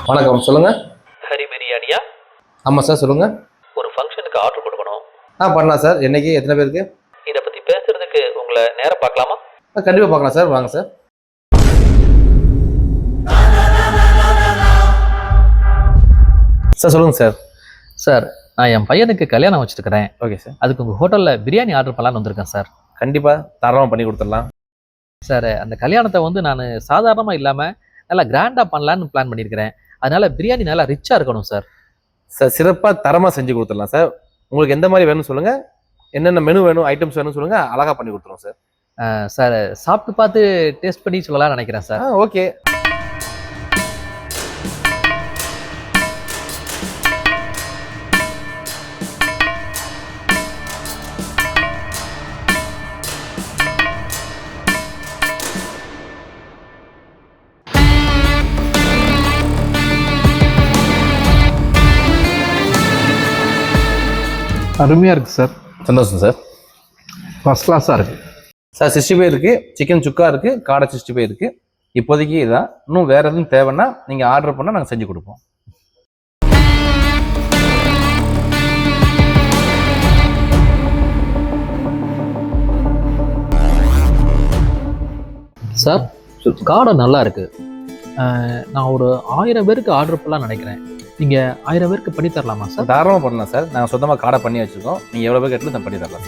வணக்கம், சொல்லுங்க. ஹரி பிரியாணியா? ஆமாம் சார், சொல்லுங்க. ஒரு ஃபங்க்ஷனுக்கு ஆர்டர் கொடுக்கணும். பண்ணலாம் சார். என்னைக்கு, எத்தனை பேருக்கு? இதை பற்றி பேசுறதுக்கு உங்களை நேரம் பார்க்கலாமா? கண்டிப்பாக பார்க்கலாம் சார். வாங்க சார். சார் சொல்லுங்கள் சார். சார், நான் என் பையனுக்கு கல்யாணம் வச்சுருக்கிறேன். Okay sir. அதுக்கு உங்கள் ஹோட்டலில் பிரியாணி ஆர்டர் பண்ணலான்னு வந்திருக்கேன் சார். கண்டிப்பாக தாராளமாக பண்ணி கொடுத்துடலாம். சார், அந்த கல்யாணத்தை நான் சாதாரணமாக இல்லாமல் நல்லா கிராண்டாக பண்ணலான்னு பிளான் பண்ணியிருக்கிறேன். அதனால பிரியாணி நல்லா ரிச்சாக இருக்கணும் சார். சார், சிறப்பாக தரமாக செஞ்சு கொடுத்துடலாம் சார். உங்களுக்கு எந்த மாதிரி வேணும்னு சொல்லுங்கள், என்னென்ன மெனு வேணும், ஐட்டம்ஸ் வேணும்னு சொல்லுங்கள், அழகாக பண்ணி கொடுத்துருவோம் சார். சார், சாப்பிட்டு பார்த்து டேஸ்ட் பண்ணி சொல்லலாம்னு நினைக்கிறேன் சார். ஓகே. அருமையாக இருக்குது சார். சந்தோஷம் சார். ஃபர்ஸ்ட் கிளாஸாக இருக்குது சார். 65 இருக்குது, சிக்கன் சுக்கா இருக்குது, காடை 65 இருக்குது. இப்போதைக்கு இதான். இன்னும் வேறு எதுவும் தேவைன்னா நீங்கள் ஆர்டர் பண்ணால் நாங்கள் செஞ்சு கொடுப்போம். சார், காடை நல்லா இருக்கு. நான் ஒரு 1000 பேருக்கு ஆர்டர் பண்ணலாம் நினைக்கிறேன். நீங்கள் 1000 பேருக்கு பண்ணி தரலாமா சார்? தாராளமாக பண்ணலாம் சார். நாங்கள் சொந்தமாக காடை பண்ணி வச்சுருக்கோம். நீங்கள் எவ்வளோ பேர் கேட்டாலும் நான் பண்ணி தரலாம்.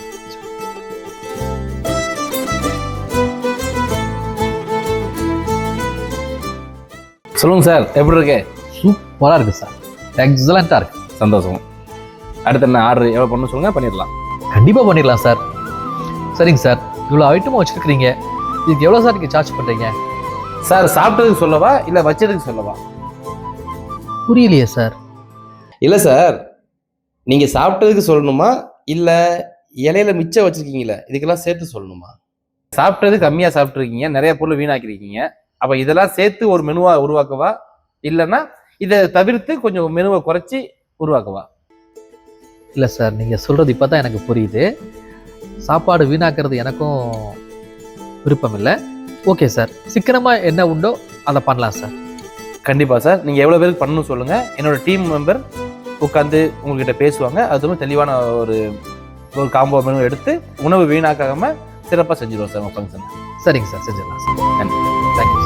சொல்லுங்கள் சார், எப்படி இருக்கு? சூப்பராக இருக்குது சார். எக்ஸலண்ட்டாக இருக்குது. சந்தோஷம். அடுத்து என்ன ஆர்டர் எவ்வளோ பண்ணணும் சொல்லுங்கள், பண்ணிடலாம். கண்டிப்பாக பண்ணிடலாம் சார். சரிங்க சார், இவ்வளோ ஐட்டமும் வச்சுருக்கிறீங்க. இதுக்கு எவ்வளோ சார் நீங்கள் சார்ஜ் பண்ணுறீங்க? சார், சாப்பிட்டதுக்கு சொல்லவா இல்லை வச்சதுக்கு சொல்லவா? புரியலையே சார். இல்லை சார், நீங்கள் சாப்பிட்டதுக்கு சொல்லணுமா இல்லை இலையில மிச்சம் வச்சுருக்கீங்களே இதுக்கெல்லாம் சேர்த்து சொல்லணுமா? சாப்பிட்டது கம்மியாக சாப்பிட்ருக்கீங்க, நிறைய பொருள் வீணாக்கிருக்கீங்க. அப்போ இதெல்லாம் சேர்த்து ஒரு மெனுவாக உருவாக்கவா, இல்லைன்னா இதை தவிர்த்து கொஞ்சம் மெனுவை குறைச்சி உருவாக்கவா? இல்லை சார், நீங்கள் சொல்கிறது இப்போ தான் எனக்கு புரியுது. சாப்பாடு வீணாக்கிறது எனக்கும் விருப்பம் இல்லை. ஓகே சார், சிக்கனமாக என்ன உண்டோ அதை பண்ணலாம் சார். கண்டிப்பாக சார். நீங்கள் எவ்வளோ பேருக்கு பண்ணணும் சொல்லுங்கள். என்னோடய டீம் மெம்பர் உட்காந்து உங்கள்கிட்ட பேசுவாங்க. அதுவும் தெளிவான ஒரு காம்போ மெனு எடுத்து உணவு வீணாக்காமல் சிறப்பாக செஞ்சுருவோம் சார் உங்கள் ஃபங்க்ஷன். சரிங்க சார், செஞ்சிடலாம் சார். நன்றி. தேங்க்யூ.